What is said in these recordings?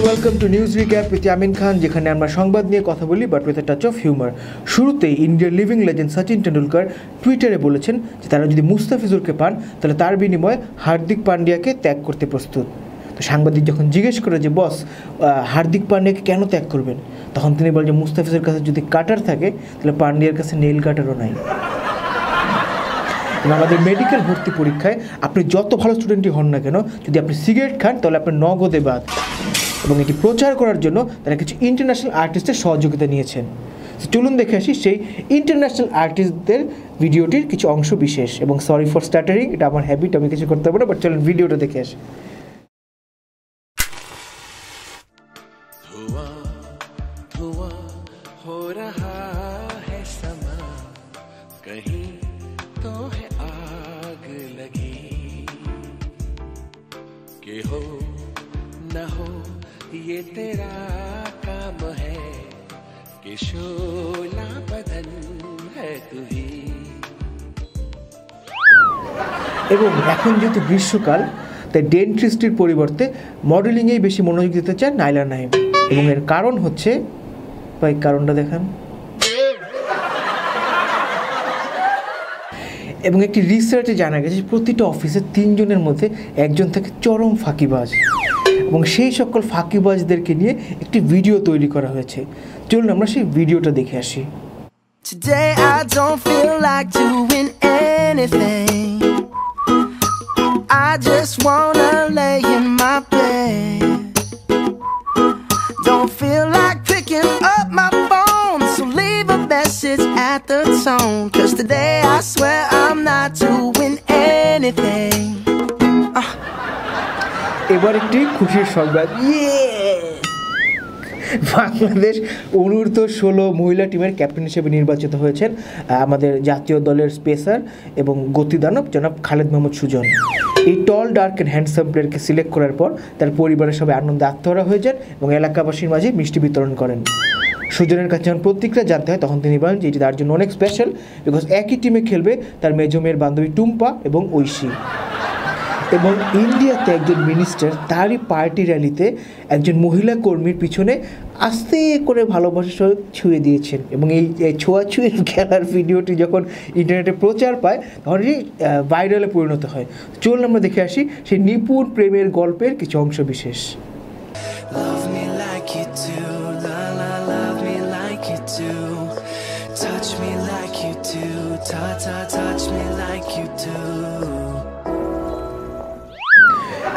Welcome to news recap with Amin Khan, যেখানে আমরা সংবাদ নিয়ে কথা বলি but with a touch of humour. শুরুতেই ইন্ডিয়ার লিভিং লেজেন্ড সচিন টেন্ডুলকার টুইটারে বলেছেন যে তারা যদি মুস্তাফিজুরকে পান তাহলে তার বিনিময়ে হার্দিক পান্ডিয়াকে ত্যাগ করতে প্রস্তুত। তো সাংবাদিক যখন জিজ্ঞেস করে যে বস হার্দিক পান্ডিয়াকে কেন ত্যাগ করবেন, তখন তিনি বলেন যে মুস্তাফিজের কাছে যদি কাটার থাকে তাহলে পান্ডিয়ার কাছে নেইল কাটারও নাই। আমাদের মেডিকেল ভর্তি পরীক্ষায় আপনি যত ভালো স্টুডেন্টই হন না কেন, যদি আপনি সিগারেট খান তাহলে আপনার নগদে বাদ। এবং এটি প্রচার করার জন্য তারা কিছু ইন্টারন্যাশনাল আর্টিস্টের সহযোগিতা নিয়েছেন। চলুন দেখে আসি সেই ইন্টারন্যাশনাল আর্টিস্টদের ভিডিওটির কিছু অংশ বিশেষ। এবং সরি ফর স্টার্টারিং, এটা আমার হ্যাবিট, আমি কিছু করতে পারবো না, বাট চলুন ভিডিওটা দেখে আসি। हो न हो ये तेरा काम है कि शोला बदन है तू ही। এবং এখন যেহেতু গ্রীষ্মকাল, তাই ডেন্টিস্টের পরিবর্তে মডেলিংয়েই বেশি মনোযোগ দিতে চান নাইলা নাইম। এবং এর কারণ হচ্ছে, ভাই কারণটা দেখান। এবং একটি রিসার্চে জানা গেছে প্রতিটা অফিসে 3 জনের মধ্যে একজন থাকে চরম ফাঁকিবাজ। এবং সেই সকল ফাঁকিবাজদেরকে নিয়ে একটি ভিডিও তৈরি করা হয়েছে। চলুন আমরা সেই ভিডিওটা দেখে আসি। Today I don't feel like doing anything. I just wanna lay in my bed. Don't feel like picking up my phone, so leave a message at the tone. 'Cause today I swear I'm not doing anything. এবার একটি খুশির সংবাদ। বাংলাদেশ অনূর্ধ্ব-16 মহিলা টিমের captain হিসেবে নির্বাচিত হয়েছেন আমাদের জাতীয় দলের স্পেসার এবং গতিদানব জনাব খালেদ মাহমুদ সুজন। এই টল ডার্ক অ্যান্ড হ্যান্ডসাম প্লেয়ারকে সিলেক্ট করার পর তার পরিবারের সবাই আনন্দে আত্মহারা হয়ে যান এবং এলাকাবাসীর মাঝে মিষ্টি বিতরণ করেন। সুজনের কাছে যখন প্রতিক্রিয়া জানতে হয় তখন তিনি বলেন যে এটি তার জন্য অনেক স্পেশাল, বিকজ একই টিমে খেলবে তার মেজো মেয়ের বান্ধবী টুম্পা এবং ঐশী। এবং ইন্ডিয়াতে একজন মিনিস্টার তারই পার্টি র্যালিতে একজন মহিলা কর্মীর পিছনে আস্তে করে ভালোবাসা সহ ছুঁয়ে দিয়েছেন। এবং এই ছোঁয়াছুঁয়ের খেলার ভিডিওটি যখন ইন্টারনেটে প্রচার পায় তখন এটি ভাইরালে পরিণত হয়। চলুন আমরা দেখে আসি সেই নিপুণ প্রেমের গল্পের কিছু অংশ বিশেষ।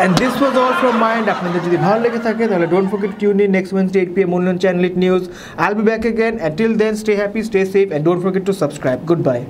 And this was all from my end. আপনাদের যদি ভালো লেগে থাকে তাহলে don't forget to tune in next Wednesday 8 PM only on Channel 8 News. I'll be back again. Until then, stay happy, stay safe, and don't forget to subscribe. Goodbye.